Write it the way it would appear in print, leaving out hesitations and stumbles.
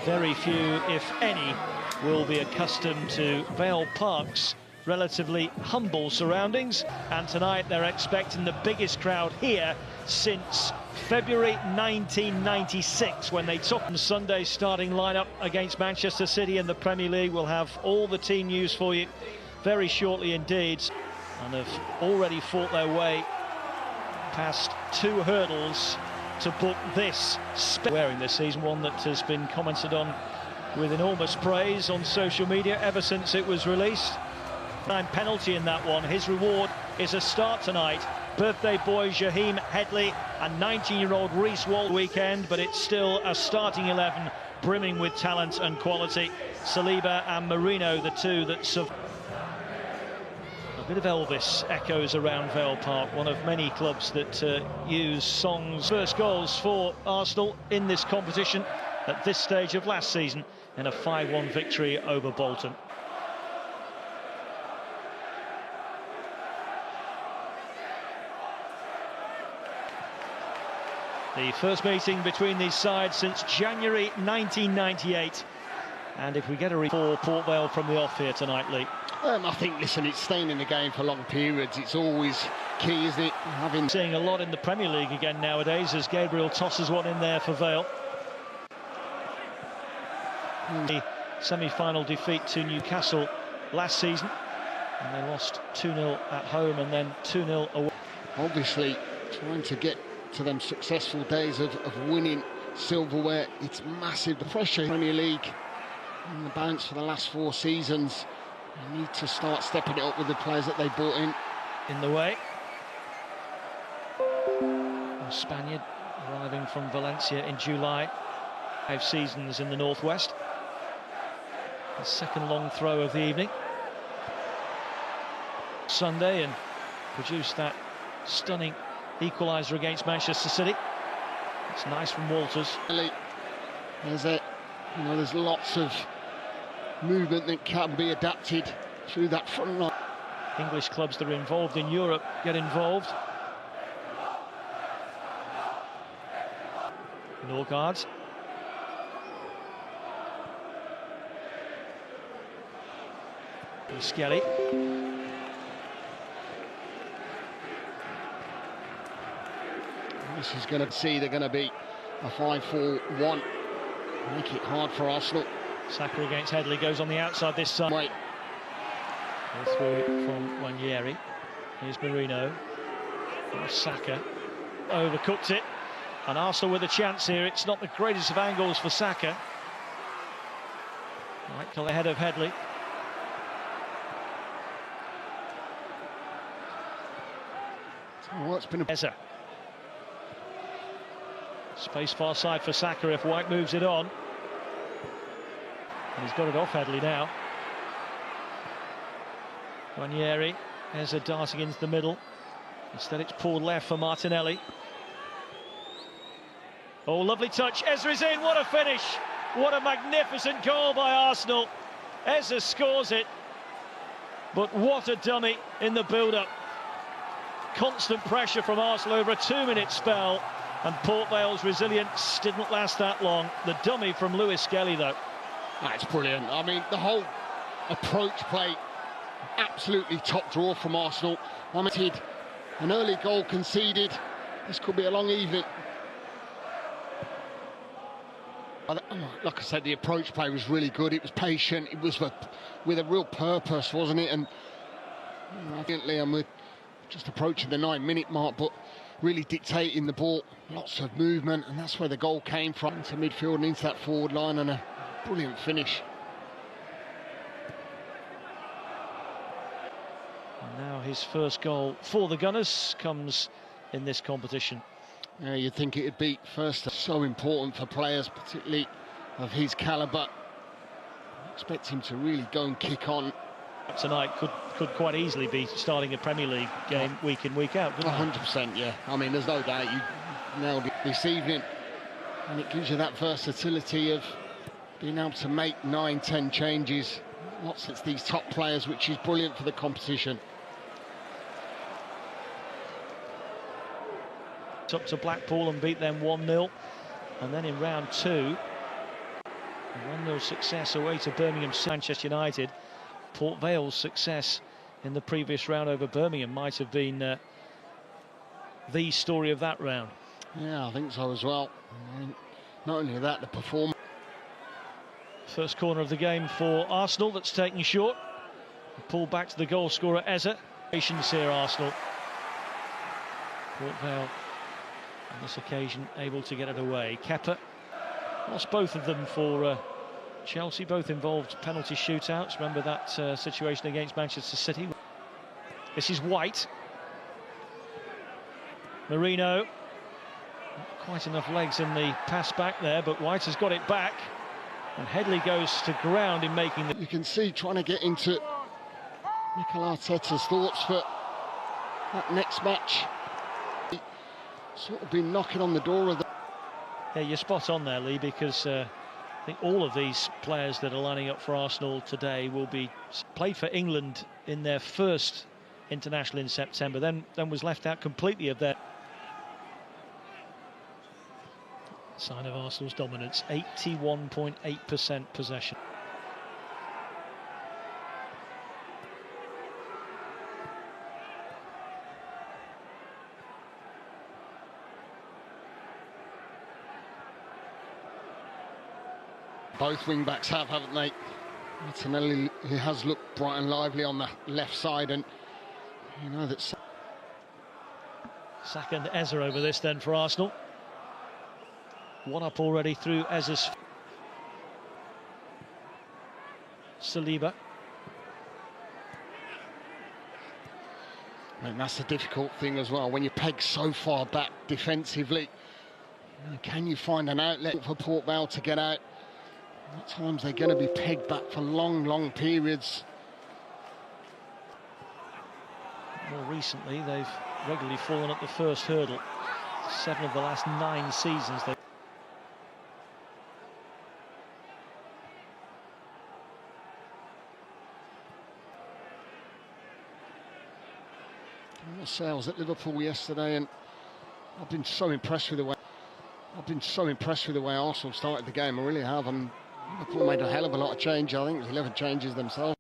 Very few, if any, will be accustomed to Vale Park's relatively humble surroundings, and tonight they're expecting the biggest crowd here since February 1996, when they took Sunday's starting lineup against Manchester City in the Premier League. We'll have all the team news for you very shortly indeed, and have already fought their way past 2 hurdles to book this wearing this season, one that has been commented on with enormous praise on social media ever since it was released. Penalty in that one. His reward is a start tonight. Birthday boy Jaheim Headley and 19-year-old Reece Wald weekend, but it's still a starting 11 brimming with talent and quality. Saliba and Marino, the two that survived. A bit of Elvis echoes around Vale Park, one of many clubs that use songs. First goals for Arsenal in this competition at this stage of last season in a 5-1 victory over Bolton. The first meeting between these sides since January 1998. And if we get a for Port Vale from the off here tonight, Lee? I think, listen, it's staying in the game for long periods. It's always key, isn't it? Seeing a lot in the Premier League again nowadays as Gabriel tosses one in there for Vale. The semi-final defeat to Newcastle last season, and they lost 2-0 at home and then 2-0 away. Obviously, trying to get to them successful days of winning silverware, it's massive. The pressure in the Premier League and the balance for the last 4 seasons. They need to start stepping it up with the players that they brought in. In the way. A Spaniard arriving from Valencia in July. 5 seasons in the northwest. The second long throw of the evening. Sunday, and produced that stunning equaliser against Manchester City. It's nice from Walters. There's lots of movement that can be adapted through that front line. English clubs that are involved in Europe get involved. Norgard. Skelly. This is going to see they're going to be a 5-4-1. Make it hard for Arsenal. Saka against Headley, goes on the outside this time. Wait. Through from Wanyeri. Here's Marino. Saka overcooked it, and Arsenal with a chance here. It's not the greatest of angles for Saka. Right ahead of Headley. Oh, it's been a Eze. Space far side for Saka if White moves it on. And he's got it off Headley now. Wanyeri, Eze darting into the middle. Instead it's pulled left for Martinelli. Oh, lovely touch. Eze is in. What a finish. What a magnificent goal by Arsenal. Eze scores it. But what a dummy in the build-up. Constant pressure from Arsenal over a 2-minute spell, and Port Vale's resilience didn't last that long. The dummy from Lewis Skelly, though. That's brilliant. I mean, the whole approach play, absolutely top draw from Arsenal. An early goal conceded. This could be a long evening. Like I said, the approach play was really good. It was patient. It was with a real purpose, wasn't it? And I think Liam, we're just approaching the 9-minute mark, but really dictating the ball. Lots of movement, and that's where the goal came from. Into midfield and into that forward line, and a brilliant finish. And now his first goal for the Gunners comes in this competition. Yeah, you'd think it'd be first. So important for players, particularly of his calibre. Expect him to really go and kick on. Tonight could quite easily be starting a Premier League game week in, week out, doesn't it? 100%, yeah. I mean, there's no doubt you nailed it this evening. And it gives you that versatility of being able to make 9-10 changes. Lots of these top players, which is brilliant for the competition. Up to Blackpool and beat them 1-0. And then in round 2, 1-0 success away to Birmingham. Manchester United. Port Vale's success in the previous round over Birmingham might have been the story of that round. Yeah, I think so as well. Not only that, the performance. First corner of the game for Arsenal that's taken short. Pulled back to the goal scorer Eze. Patience here, Arsenal. Port Vale on this occasion able to get it away. Kepa lost both of them for Chelsea, both involved penalty shootouts. Remember that situation against Manchester City. This is White. Marino. Not quite enough legs in the pass back there, but White has got it back. And Headley goes to ground in making the... You can see trying to get into Mikel Arteta's thoughts for that next match. He sort of been knocking on the door of the... Yeah, you're spot on there, Lee, because I think all of these players that are lining up for Arsenal today will be played for England in their first international in September, then was left out completely of their... Sign of Arsenal's dominance, 81.8% possession. Both wing-backs haven't they? Martinelli, he has looked bright and lively on the left side, and you know that... Saka and Eze over this then for Arsenal. One up already through Eze's. Saliba. And that's the difficult thing as well, when you peg so far back defensively. Can you find an outlet for Port Vale to get out? At times they're going to be pegged back for long periods. More recently, they've regularly fallen at the first hurdle. 7 of the last 9 seasons. I was at Liverpool yesterday, and I've been so impressed with the way Arsenal started the game. I really have. And Liverpool made a hell of a lot of change. I think it was 11 changes themselves.